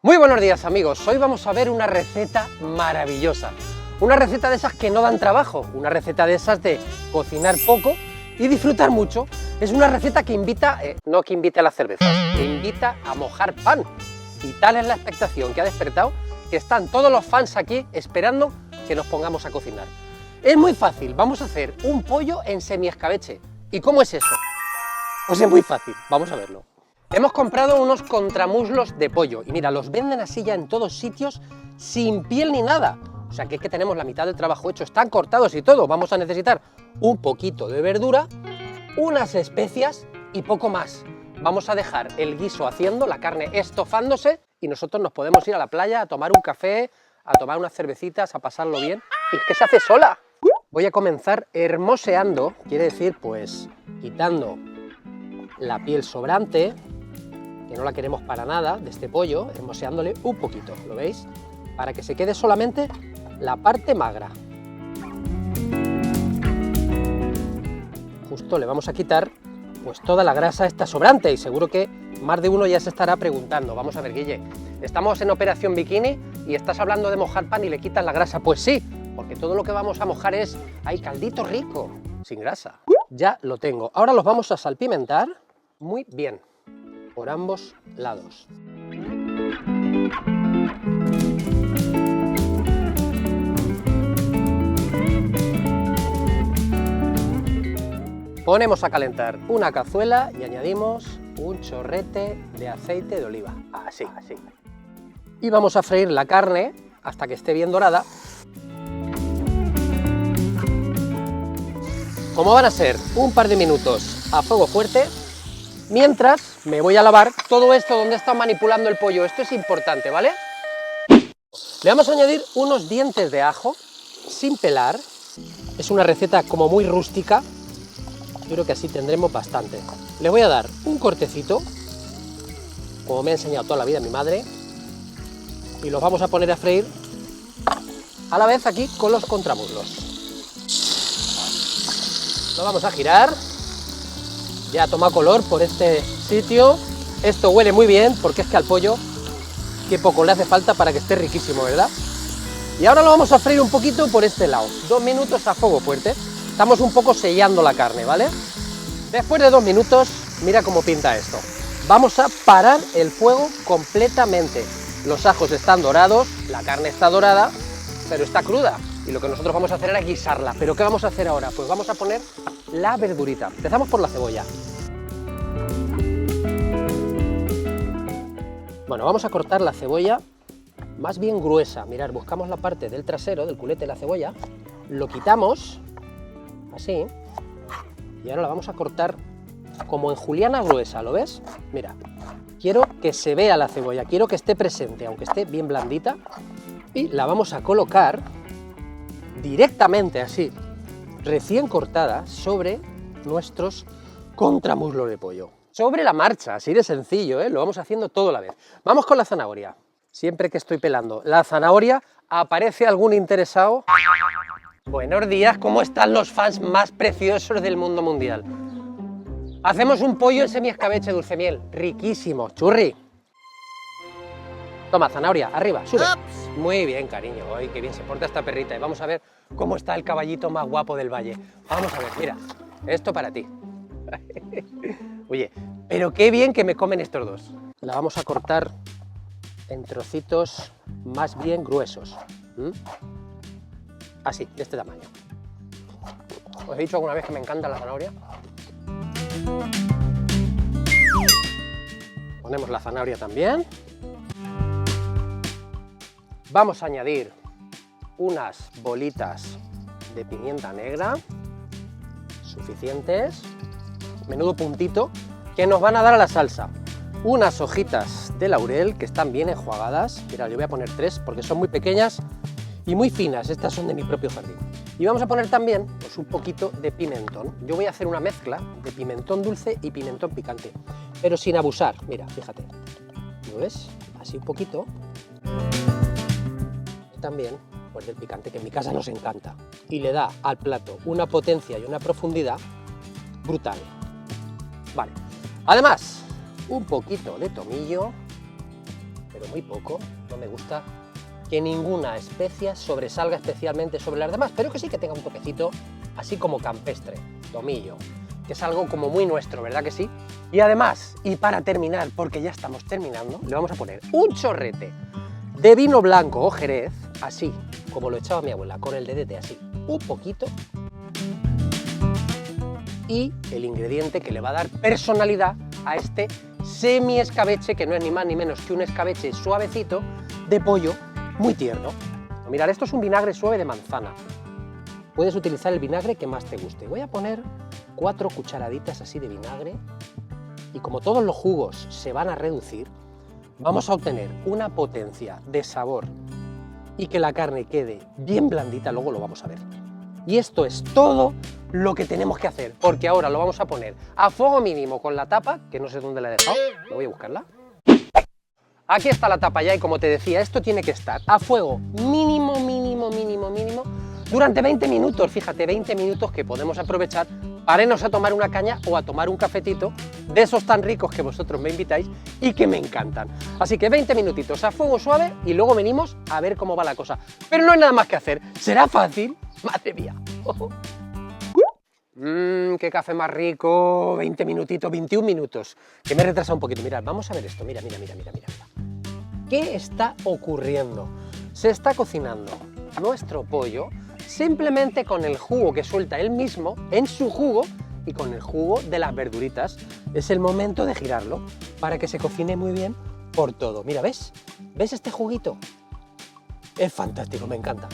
Muy buenos días amigos, hoy vamos a ver una receta maravillosa. Una receta de esas que no dan trabajo, una receta de esas de cocinar poco y disfrutar mucho. Es una receta que invita, no que invite a la cerveza, que invita a mojar pan. Y tal es la expectación que ha despertado que están todos los fans aquí esperando que nos pongamos a cocinar. Es muy fácil, vamos a hacer un pollo en semiescabeche. ¿Y cómo es eso? Pues es muy fácil, vamos a verlo. Hemos comprado unos contramuslos de pollo y mira, los venden así ya en todos sitios sin piel ni nada. O sea que es que tenemos la mitad del trabajo hecho, están cortados y todo. Vamos a necesitar un poquito de verdura, unas especias y poco más. Vamos a dejar el guiso haciendo, la carne estofándose y nosotros nos podemos ir a la playa a tomar un café, a tomar unas cervecitas, a pasarlo bien. Y es que se hace sola. Voy a comenzar hermoseando, quiere decir pues quitando la piel sobrante, que no la queremos para nada, de este pollo, hermoseándole un poquito, ¿lo veis? Para que se quede solamente la parte magra. Justo le vamos a quitar pues toda la grasa esta sobrante y seguro que más de uno ya se estará preguntando. Vamos a ver, Guille, estamos en operación bikini y estás hablando de mojar pan y le quitas la grasa. Pues sí, porque todo lo que vamos a mojar es, hay caldito rico, sin grasa. Ya lo tengo. Ahora los vamos a salpimentar muy bien, por ambos lados. Ponemos a calentar una cazuela y añadimos un chorrete de aceite de oliva, así. Y vamos a freír la carne hasta que esté bien dorada. Como van a ser un par de minutos a fuego fuerte, mientras me voy a lavar todo esto donde he estado manipulando el pollo. Esto es importante, ¿vale? Le vamos a añadir unos dientes de ajo sin pelar. Es una receta como muy rústica. Yo creo que así tendremos bastante. Le voy a dar un cortecito, como me ha enseñado toda la vida mi madre, y los vamos a poner a freír a la vez aquí con los contramuslos. Lo vamos a girar. Ya toma color por este sitio. Esto huele muy bien porque es que al pollo qué poco le hace falta para que esté riquísimo, ¿verdad? Y ahora lo vamos a freír un poquito por este lado. 2 minutos a fuego fuerte. Estamos un poco sellando la carne, ¿vale? Después de 2 minutos, mira cómo pinta esto. Vamos a parar el fuego completamente. Los ajos están dorados, la carne está dorada, pero está cruda. Y lo que nosotros vamos a hacer es guisarla. ¿Pero qué vamos a hacer ahora? Pues vamos a poner la verdurita. Empezamos por la cebolla. Bueno, vamos a cortar la cebolla más bien gruesa. Mirad, buscamos la parte del trasero, del culete de la cebolla, lo quitamos, así, y ahora la vamos a cortar como en juliana gruesa, ¿lo ves? Mira, quiero que se vea la cebolla, quiero que esté presente, aunque esté bien blandita, y la vamos a colocar directamente así, recién cortada, sobre nuestros contramuslos de pollo. Sobre la marcha, así de sencillo, ¿eh? Lo vamos haciendo todo a la vez. Vamos con la zanahoria. Siempre que estoy pelando la zanahoria, ¿aparece algún interesado? Buenos días, ¿cómo están los fans más preciosos del mundo mundial? Hacemos un pollo en semiescabeche dulce miel, riquísimo, churri. Toma, zanahoria, arriba, sube. Muy bien, cariño, ay, qué bien se porta esta perrita. Y vamos a ver cómo está el caballito más guapo del valle. Vamos a ver, mira, esto para ti. Oye, pero qué bien que me comen estos dos. La vamos a cortar en trocitos más bien gruesos. Así, de este tamaño. ¿Os he dicho alguna vez que me encanta la zanahoria? Ponemos la zanahoria también. Vamos a añadir unas bolitas de pimienta negra, suficientes, menudo puntito, que nos van a dar a la salsa. Unas hojitas de laurel que están bien enjuagadas. Mira, yo voy a poner 3 porque son muy pequeñas y muy finas, estas son de mi propio jardín. Y vamos a poner también pues, un poquito de pimentón. Yo voy a hacer una mezcla de pimentón dulce y pimentón picante, pero sin abusar. Mira, fíjate, ¿lo ves? Así un poquito. También pues del picante que en mi casa nos encanta y le da al plato una potencia y una profundidad brutal. Vale, además un poquito de tomillo, pero muy poco. No me gusta que ninguna especia sobresalga especialmente sobre las demás, pero que sí que tenga un toquecito así como campestre, tomillo, que es algo como muy nuestro, ¿verdad que sí? Y además, y para terminar, porque ya estamos terminando, le vamos a poner un chorrete de vino blanco o jerez, así como lo echaba mi abuela, con el dedete así, un poquito, y el ingrediente que le va a dar personalidad a este semi escabeche, que no es ni más ni menos que un escabeche suavecito de pollo muy tierno. Mirad, esto es un vinagre suave de manzana. Puedes utilizar el vinagre que más te guste. Voy a poner 4 cucharaditas así de vinagre y como todos los jugos se van a reducir, vamos a obtener una potencia de sabor y que la carne quede bien blandita, luego lo vamos a ver. Y esto es todo lo que tenemos que hacer, porque ahora lo vamos a poner a fuego mínimo con la tapa, que no sé dónde la he dejado, me voy a buscarla. Aquí está la tapa ya y como te decía, esto tiene que estar a fuego mínimo, durante 20 minutos, fíjate, 20 minutos que podemos aprovechar para irnos a tomar una caña o a tomar un cafetito de esos tan ricos que vosotros me invitáis y que me encantan. Así que 20 minutitos a fuego suave y luego venimos a ver cómo va la cosa. Pero no hay nada más que hacer, ¿será fácil? ¡Madre mía! ¡Qué café más rico! 20 minutitos, 21 minutos, que me he retrasado un poquito. Mirad, vamos a ver esto, mira. ¿Qué está ocurriendo? Se está cocinando nuestro pollo simplemente con el jugo que suelta él mismo en su jugo y con el jugo de las verduritas. Es el momento de girarlo para que se cocine muy bien por todo. Mira, ¿ves? ¿Ves este juguito? Es fantástico, me encanta.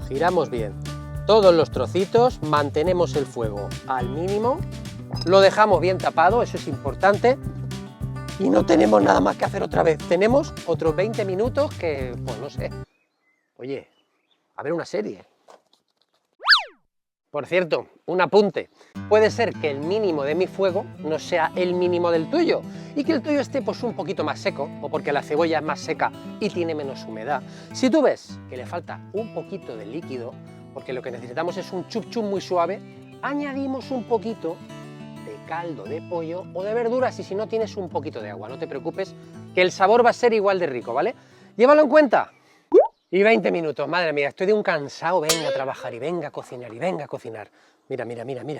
Giramos bien todos los trocitos, mantenemos el fuego al mínimo, lo dejamos bien tapado, eso es importante, y no tenemos nada más que hacer otra vez. Tenemos otros 20 minutos que, pues no sé, oye, a ver una serie. Por cierto, un apunte, puede ser que el mínimo de mi fuego no sea el mínimo del tuyo y que el tuyo esté pues un poquito más seco o porque la cebolla es más seca y tiene menos humedad. Si tú ves que le falta un poquito de líquido, porque lo que necesitamos es un chup chup muy suave, añadimos un poquito de caldo de pollo o de verduras y si no tienes un poquito de agua, no te preocupes que el sabor va a ser igual de rico, ¿vale? Llévalo en cuenta. Y 20 minutos, madre mía, estoy de un cansado, venga a trabajar y venga a cocinar y venga a cocinar. Mira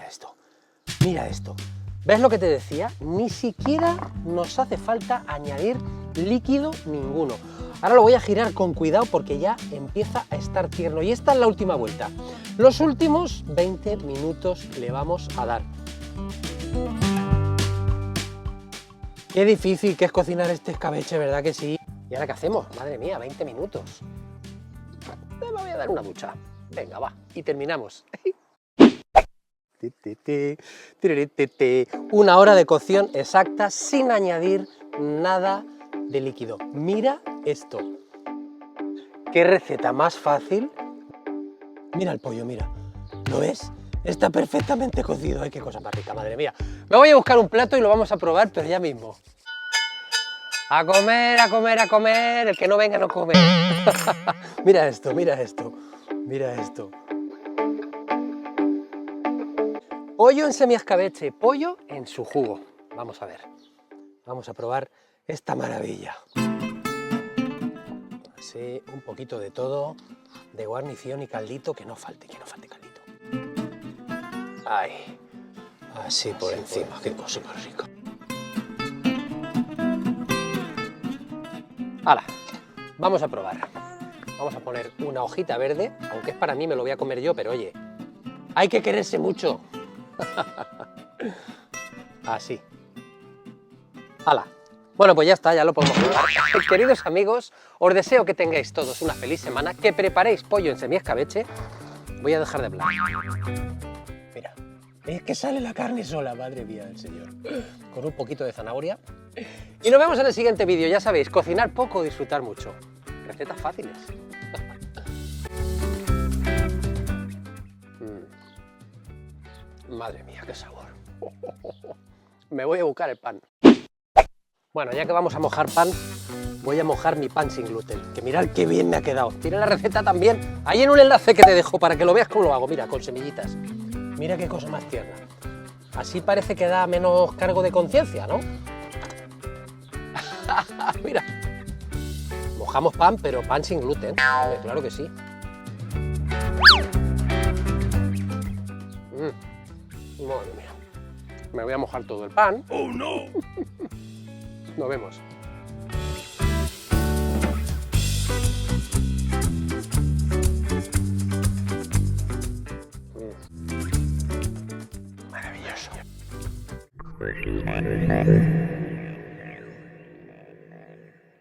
esto, mira esto. ¿Ves lo que te decía? Ni siquiera nos hace falta añadir líquido ninguno. Ahora lo voy a girar con cuidado porque ya empieza a estar tierno y esta es la última vuelta. Los últimos 20 minutos le vamos a dar. Qué difícil que es cocinar este escabeche, ¿verdad que sí? ¿Y ahora qué hacemos? Madre mía, 20 minutos. Me voy a dar una ducha. Venga, va, y terminamos. 1 hora de cocción exacta sin añadir nada de líquido. Mira esto. ¿Qué receta más fácil? Mira el pollo, mira. ¿Lo ves? Está perfectamente cocido. ¡Ay, qué cosa más rica, madre mía! Me voy a buscar un plato y lo vamos a probar, pero ya mismo. A comer, a comer, a comer. El que no venga no come. Mira esto, mira esto. Mira esto. Pollo en semiescabeche, pollo en su jugo. Vamos a ver. Vamos a probar esta maravilla. Así, un poquito de todo, de guarnición y caldito, que no falte caldito. Ay, así por encima, qué cosa más rica. ¡Hala! Vamos a probar. Vamos a poner una hojita verde, aunque es para mí, me lo voy a comer yo, pero oye, hay que quererse mucho. Así. ¡Hala! Bueno, pues ya está, ya lo podemos probar. Queridos amigos, os deseo que tengáis todos una feliz semana, que preparéis pollo en semiescabeche. Voy a dejar de hablar. Mira, es que sale la carne sola, madre mía del Señor. Con un poquito de zanahoria. Y nos vemos en el siguiente vídeo, ya sabéis, cocinar poco, disfrutar mucho. Recetas fáciles. Madre mía, qué sabor. Me voy a buscar el pan. Bueno, ya que vamos a mojar pan, voy a mojar mi pan sin gluten, que mirad qué bien me ha quedado. Tiene la receta también, ahí en un enlace que te dejo para que lo veas cómo lo hago, mira, con semillitas. Mira qué cosa más tierna. Así parece que da menos cargo de conciencia, ¿no? Mira, mojamos pan, pero pan sin gluten, claro que sí. Madre mía, me voy a mojar todo el pan. ¡Oh, no! Nos vemos. Maravilloso.